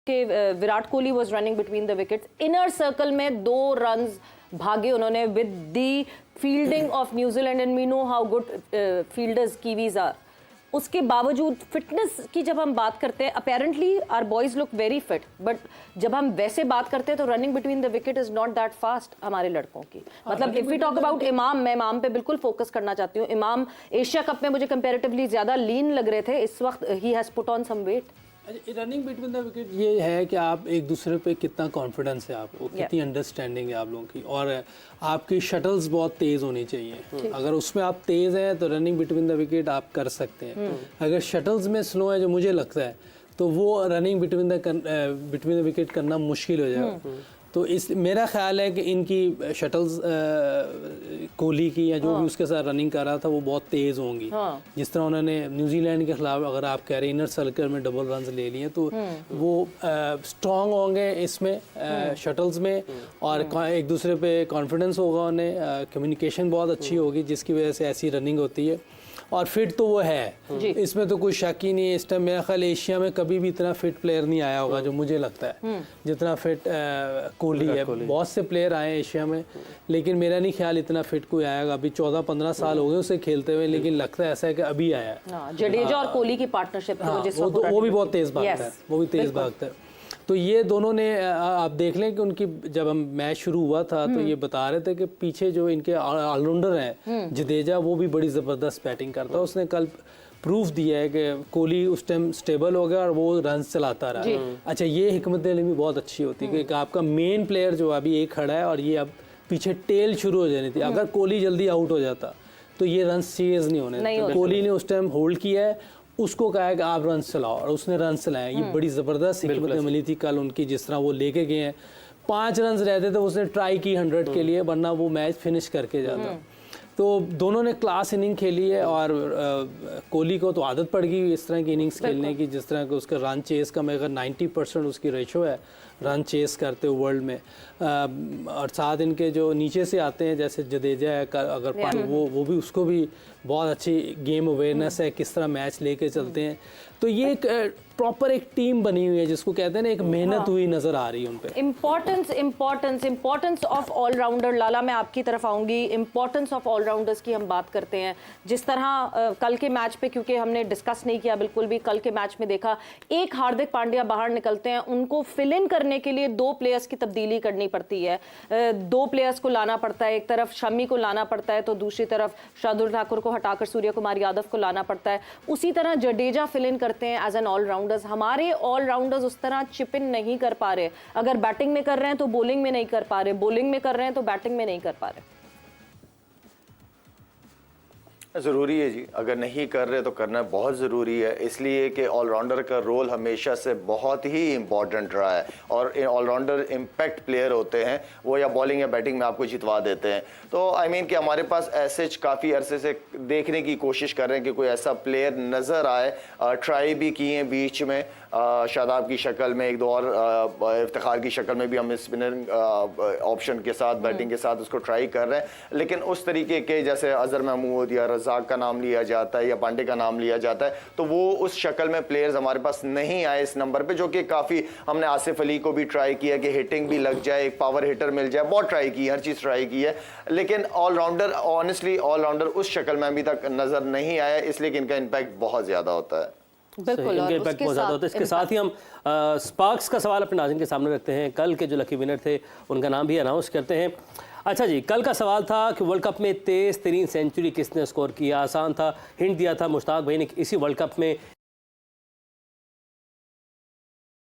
कि Virat Kohli was running between the wickets, inner circle में 2 runs भागे उन्होंने with the fielding of New Zealand, and we know how good fielders Kiwis are. उसके बावजूद fitness की जब हम बात करते हैं, apparently our boys look very fit, but जब हम वैसे बात करते हैं तो running between the wicket is not that fast हमारे लड़कों की। मतलब इफ वी टॉक अबाउट इमाम, मैं इमाम पे बिल्कुल फोकस करना चाहती हूँ। इमाम एशिया कप में मुझे कंपैरेटिवली ज्यादा लीन लग रहे थे, इस वक्त ही has put on some weight. Running between the wicket ये है कि आप एक दूसरे पे कितना कॉन्फिडेंस है आपको, कितनी अंडरस्टैंडिंग है आप लोगों की, और आपकी शटल्स बहुत तेज़ होनी चाहिए। अगर उसमें आप तेज़ हैं तो रनिंग बिटवीन द विकेट आप कर सकते हैं। अगर शटल्स में स्लो है, जो मुझे लगता है, तो वो रनिंग बिटवीन द विकेट करना मुश्किल हो जाएगा। तो इस मेरा ख्याल है कि इनकी शटल्स कोहली की या जो भी उसके साथ रनिंग कर रहा था वो बहुत तेज़ होंगी। जिस तरह उन्होंने न्यूजीलैंड के खिलाफ, अगर आप कह रहे हैं इनर सर्कल में डबल रन्स ले लिए, तो वो स्ट्रॉन्ग होंगे इसमें शटल्स में, और एक दूसरे पे कॉन्फिडेंस होगा उन्हें, कम्युनिकेशन बहुत अच्छी होगी जिसकी वजह से ऐसी रनिंग होती है। और फिट तो वो है, इसमें तो कोई शक ही नहीं है। इस टाइम मेरा ख्याल एशिया में कभी भी इतना फिट प्लेयर नहीं आया होगा जो मुझे लगता है जितना फिट कोहली है। बहुत से प्लेयर आए एशिया में, लेकिन मेरा नहीं ख्याल इतना फिट कोई आएगा। अभी 14-15 साल हो गए उसे खेलते हुए, लेकिन लगता है ऐसा है कि अभी आया है। जडेजा और कोहली की पार्टनरशिप वो भी बहुत तेज भागता है, वो भी तेज भागता है। तो ये दोनों ने, आप देख लें कि उनकी जब हम मैच शुरू हुआ था तो ये बता रहे थे कि पीछे जो इनके ऑलराउंडर हैं जडेजा, वो भी बड़ी ज़बरदस्त बैटिंग करता है। उसने कल प्रूफ दिया है कि कोहली उस टाइम स्टेबल हो गया और वो रन चलाता रहा। अच्छा, ये हिकमत अमली भी बहुत अच्छी होती है कि आपका मेन प्लेयर जो अभी एक खड़ा है और ये अब पीछे टेल शुरू हो जानी थी। अगर कोहली जल्दी आउट हो जाता तो ये रन सीरियस नहीं होने। कोहली ने उस टाइम होल्ड किया है, उसको कहा है कि आप रन चलाओ, और उसने रन चलाए। ये बड़ी ज़बरदस्त हिकमत अमली थी कल उनकी, जिस तरह वो लेके गए हैं। 5 रन रहते थे, उसने ट्राई की 100 के लिए, वरना वो मैच फिनिश करके जाता। तो दोनों ने क्लास इनिंग खेली है, और कोहली को तो आदत पड़ गई इस तरह की इनिंग्स खेलने की, जिस तरह के उसका रन चेस का मगर 90% उसकी रेशो है रन चेस करते हुए वर्ल्ड में। और साथ इनके जो नीचे से आते हैं जैसे जडेजा है, अगर वो भी, उसको भी बहुत अच्छी गेम अवेयरनेस है, किस तरह मैच लेके चलते हैं। तो ये एक प्रॉपर एक टीम बनी हुई है, जिसको कहते हैं ना, एक मेहनत हुई नजर आ रही है उन पे। Importance of allrounder. लाला, मैं आपकी तरफ आऊंगी। इम्पोर्टेंस ऑफ ऑलराउंडर्स की हम बात करते हैं, जिस तरह कल के मैच पे, क्योंकि हमने डिस्कस नहीं किया बिल्कुल भी, कल के मैच में देखा एक हार्दिक पांड्या बाहर निकलते हैं, उनको फिल इन करने के लिए 2 प्लेयर्स की तब्दीली करनी पड़ती है। 2 प्लेयर्स को लाना पड़ता है, एक तरफ शमी को लाना पड़ता है, तो दूसरी तरफ शार्दुल ठाकुर को हटाकर सूर्य कुमार यादव को लाना पड़ता है। उसी तरह जडेजा फिल इन करते हैं एज एन ऑलराउंडर्स। हमारे ऑलराउंडर्स उस तरह चिप इन नहीं कर पा रहे। अगर बैटिंग में कर रहे हैं तो बॉलिंग में नहीं कर पा रहे, बॉलिंग में कर रहे हैं तो बैटिंग में नहीं कर पा रहे। ज़रूरी है जी, अगर नहीं कर रहे तो करना बहुत ज़रूरी है, इसलिए कि ऑलराउंडर का रोल हमेशा से बहुत ही इम्पॉर्टेंट रहा है। और ऑलराउंडर इम्पैक्ट प्लेयर होते हैं, वो या बॉलिंग या बैटिंग में आपको जितवा देते हैं। तो आई मीन कि हमारे पास ऐसे काफ़ी अरसे से देखने की कोशिश कर रहे हैं कि कोई ऐसा प्लेयर नज़र आए। ट्राई भी किए हैं बीच में, शादाब की शक्ल में, 1-2 और इफ्तिखार की शक्ल में भी हम स्पिनर ऑप्शन के साथ, बैटिंग के साथ उसको ट्राई कर रहे हैं। लेकिन उस तरीके के जैसे अजहर महमूद या रज़ाक का नाम लिया जाता है या पांडे का नाम लिया जाता है, तो वो उस शक्ल में प्लेयर्स हमारे पास नहीं आए इस नंबर पे, जो कि काफ़ी, हमने आसिफ अली को भी ट्राई किया कि हिटिंग भी लग जाए, एक पावर हिटर मिल जाए, बहुत ट्राई की, हर चीज़ ट्राई की है, लेकिन ऑलराउंडर, ऑनेस्टली ऑलराउंडर उस शक्ल में अभी तक नज़र नहीं आया, इसलिए कि इनका इम्पैक्ट बहुत ज़्यादा होता है। बिल्कुल, और इम्पैक्ट बहुत ज़्यादा होता है। इसके साथ ही हम स्पार्क्स का सवाल अपने नाज़रीन के सामने रखते हैं। कल के जो लकी विनर थे उनका नाम भी अनाउंस करते हैं। अच्छा जी, कल का सवाल था कि वर्ल्ड कप में तेज़ तरीन सेंचुरी किसने स्कोर किया। आसान था, हिंट दिया था मुश्ताक भाई ने, इसी वर्ल्ड कप में